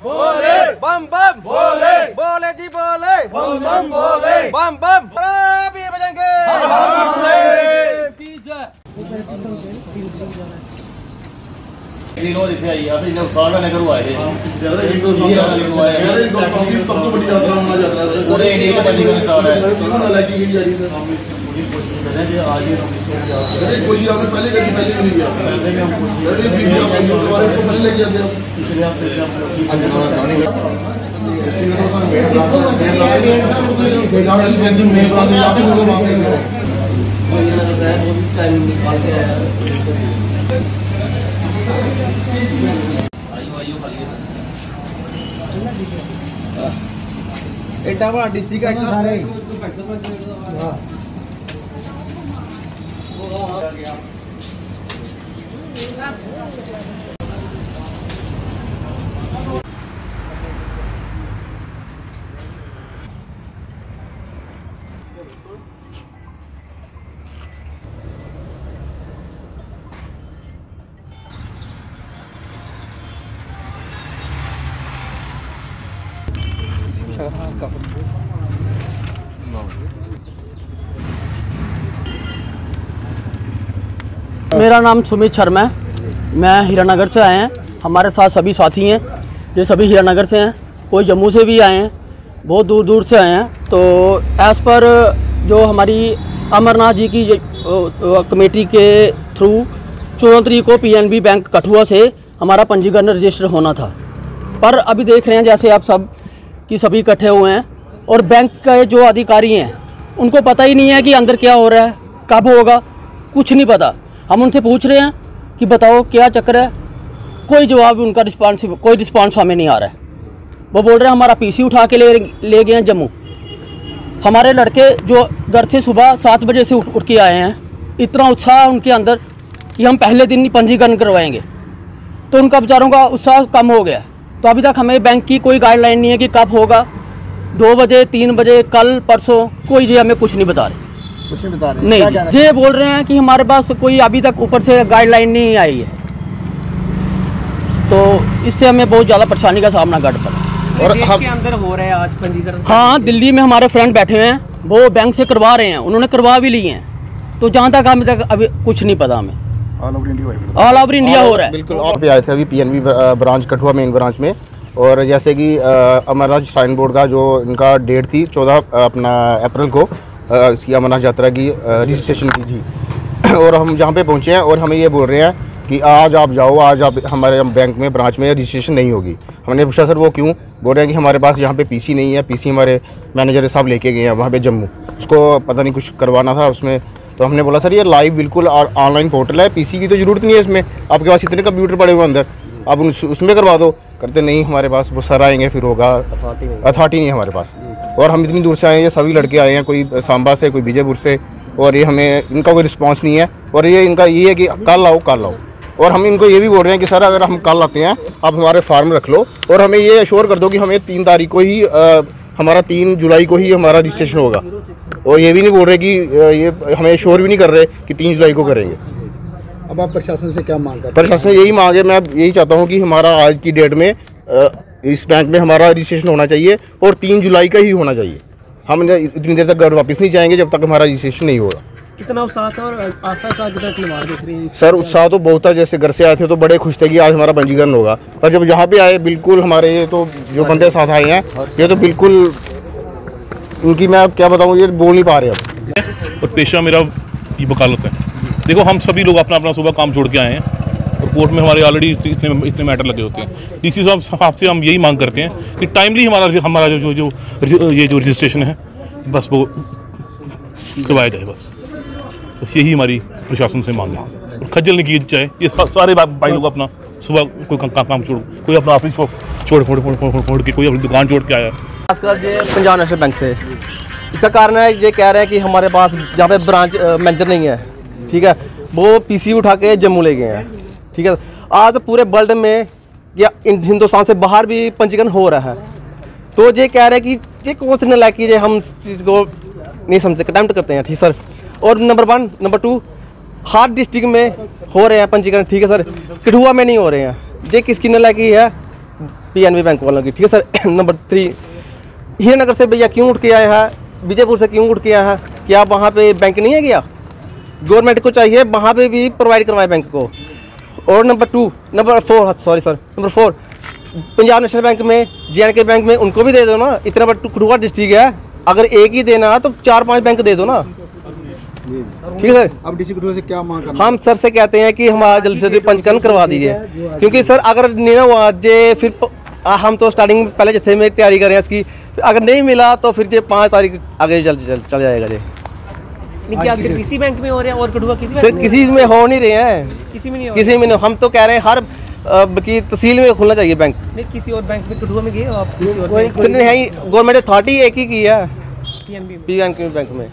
बोले बम बम बोले बोले जी बोले बम बम बोले बम बम भी बजेंगे की जय। रोज इथे आई असं नुकसान ना करू आए सब तो बड़ी यात्रा मनाई जाता है पूरे इंडिया में पंजीकरण स्टार्ट है। चलो लगी की जा रही है हम पूरी कोशिश कर रहे हैं कि आज ही हम इसको कोशिश आपने पहले करी पहले भी नहीं किया पहले भी हम कोशिश कर रहे हैं बीसी आप दोबारा इसको पहले लेके जाते हो पिछले हफ्ते से हम एटा बड़ा डिस्ट्रिक्ट है सारे मेरा नाम सुमित शर्मा है, मैं हीरानगर से आए हैं। हमारे साथ सभी साथी हैं, ये सभी हीरानगर से हैं, कोई जम्मू से भी आए हैं, बहुत दूर दूर से आए हैं। तो एज़ पर जो हमारी अमरनाथ जी की कमेटी के थ्रू 14 तारीख को पीएनबी बैंक कठुआ से हमारा पंजीकरण रजिस्टर होना था, पर अभी देख रहे हैं जैसे आप सब कि सभी इकट्ठे हुए हैं और बैंक के जो अधिकारी हैं उनको पता ही नहीं है कि अंदर क्या हो रहा है, कब होगा, कुछ नहीं पता। हम उनसे पूछ रहे हैं कि बताओ क्या चक्कर है, कोई जवाब उनका कोई रिस्पांस हमें नहीं आ रहा है। वो बोल रहे हैं हमारा पीसी उठा के ले गए हैं जम्मू। हमारे लड़के जो घर से सुबह 7 बजे से उठ के आए हैं, इतना उत्साह उनके अंदर कि हम पहले दिन ही पंजीकरण करवाएंगे, तो उनका बेचारों का उत्साह कम हो गया। तो अभी तक हमें बैंक की कोई गाइडलाइन नहीं है कि कब होगा, 2 बजे 3 बजे कल परसों, कोई जी हमें कुछ नहीं बता रहे। कुछ नहीं बता रहे नहीं जी, ये बोल रहे हैं कि हमारे पास कोई अभी तक ऊपर से गाइडलाइन नहीं आई है, तो इससे हमें बहुत ज़्यादा परेशानी का सामना करना पड़ा। और के अंदर हो रहा है आज पंजीकरण? हाँ, दिल्ली में हमारे फ्रेंड बैठे हुए हैं, वो बैंक से करवा रहे हैं, उन्होंने करवा भी लिए हैं। तो जहाँ तक हमें तक अभी कुछ नहीं पता हमें। ऑल ओवर इंडिया हो रहा है। बिल्कुल। आप भी आए थे अभी PNB branch Kathua main branch में, और जैसे कि अमरनाथ श्राइन बोर्ड का जो इनका डेट थी 14 अप्रैल को इसकी अमरनाथ यात्रा की रजिस्ट्रेशन की थी, और हम जहाँ पे पहुँचे हैं और हमें ये बोल रहे हैं कि आज आप जाओ, आज आप हमारे बैंक में ब्रांच में रजिस्ट्रेशन नहीं होगी। हमने पूछा सर वो क्यों? बोल रहे हैं कि हमारे पास यहाँ पे पीसी नहीं है, पीसी हमारे मैनेजर साहब लेके गए हैं वहाँ पे जम्मू, उसको पता नहीं कुछ करवाना था उसमें। तो हमने बोला सर ये लाइव बिल्कुल ऑनलाइन पोर्टल है, पीसी की तो ज़रूरत नहीं है इसमें, आपके पास इतने कंप्यूटर पड़े हुए अंदर, आप उसमें करवा दो। करते नहीं, हमारे पास वो सर आएंगे फिर होगा, अथॉरिटी नहीं है हमारे पास। और हम इतनी दूर से आए हैं, ये सभी लड़के आए हैं, कोई सांबा से, कोई विजयपुर से, और ये हमें इनका कोई रिस्पांस नहीं है। और ये इनका ये है कि कल आओ कल आओ, और हम इनको ये भी बोल रहे हैं कि सर अगर हम कल आते हैं आप हमारे फार्म रख लो और हमें ये अश्योर कर दो कि हमें 3 तारीख को ही हमारा 3 जुलाई को ही हमारा रजिस्ट्रेशन होगा। और ये भी नहीं बोल रहे कि ये हमें अश्योर भी नहीं कर रहे कि 3 जुलाई को करेंगे। अब आप प्रशासन से क्या मांग करते हैं? प्रशासन यही मांगे, मैं यही चाहता हूँ कि हमारा आज की डेट में इस बैंक में हमारा रजिस्ट्रेशन होना चाहिए और 3 जुलाई का ही होना चाहिए। हम इतनी देर तक घर वापस नहीं जाएंगे जब तक हमारा रजिस्ट्रेशन नहीं होगा। कितना उत्साह था और आस्था कितना टीमार दिख रही है? सर उत्साह तो बहुत था, जैसे घर से आए थे तो बड़े खुश थे कि आज हमारा पंजीकरण होगा, पर जब यहाँ पे आए बिल्कुल हमारे ये तो जो बंदे साथ आए हैं ये तो बिल्कुल उनकी मैं क्या बताऊँ, ये बोल नहीं पा रहे अब। और पेशा मेरा ये वकालत है। देखो हम सभी लोग अपना अपना सुबह काम छोड़ के आए हैं और कोर्ट में हमारे ऑलरेडी इतने मैटर लगे होते हैं। डीसी साहब से हम यही मांग करते हैं कि टाइमली हमारा जो रजिस्ट्रेशन है बस वो करवाया जाए, बस यही हमारी प्रशासन से मांग है। और खज्जल नहीं की जाए, ये सारे भाई लोग अपना सुबह कोई काम छोड़, कोई अपना ऑफिस छोड़ के, कोई अपनी दुकान छोड़ के आया। खासकर ये पंजाब नेशनल बैंक से, इसका कारण है ये कह रहे हैं कि हमारे पास जहाँ पे ब्रांच मैनेजर नहीं है, ठीक है, वो पीसी उठा के जम्मू ले गए हैं, ठीक है। आज पूरे वर्ल्ड में या हिंदुस्तान से बाहर भी पंजीकरण हो रहा है, तो ये कह रहे हैं कि ये कौन सी नालायकी है, हम इस चीज़ को नहीं समझते, अटेम्प्ट करते हैं, ठीक सर। और नंबर 1 नंबर 2 हर डिस्ट्रिक्ट में हो रहे हैं पंजीकरण, ठीक है सर, कठुआ में नहीं हो रहे हैं। ये किसकी नालायकी है? PNB बैंक वालों की, ठीक है सर। नंबर 3 हीरानगर से भैया क्यों उठ के आया है, विजयपुर से क्यों उठ के आया है? क्या वहाँ पे बैंक नहीं है क्या? गवर्नमेंट को चाहिए वहाँ पे भी प्रोवाइड करवाए बैंक को। और number 4 sorry sir, number 4 Punjab national bank में, JNK बैंक में उनको भी दे दो ना। इतना बड़ा कठुआ डिस्ट्रिक्ट है, अगर एक ही देना तो 4-5 बैंक दे दो ना, ठीक है सर। अब डीसी कठुआ से क्या मांग करना? हम सर से कहते हैं कि हमारा जल्दी से जल्दी पंजीकरण करवा दीजिए, क्योंकि सर अगर नहीं ना हुआ जे फिर हम तो स्टार्टिंग पहले जत्थे में तैयारी कर रहे हैं इसकी, अगर नहीं मिला तो फिर ये 5 तारीख आगे चल जाएगा जी। नहीं, क्या सिर्फ इसी बैंक में हो रहा है और कठुआ किसी सर किसी में हो नहीं रहे हैं, किसी में नहीं हो किसी में नहीं। हम तो कह रहे हैं हर की तहसील में खुलना चाहिए बैंक। नहीं, किसी और बैंक में कठुआ में गए हो आप? किसी और बैंक सर नहीं, गवर्नमेंट अथॉरिटी एक ही की है PNB PNB बैंक में।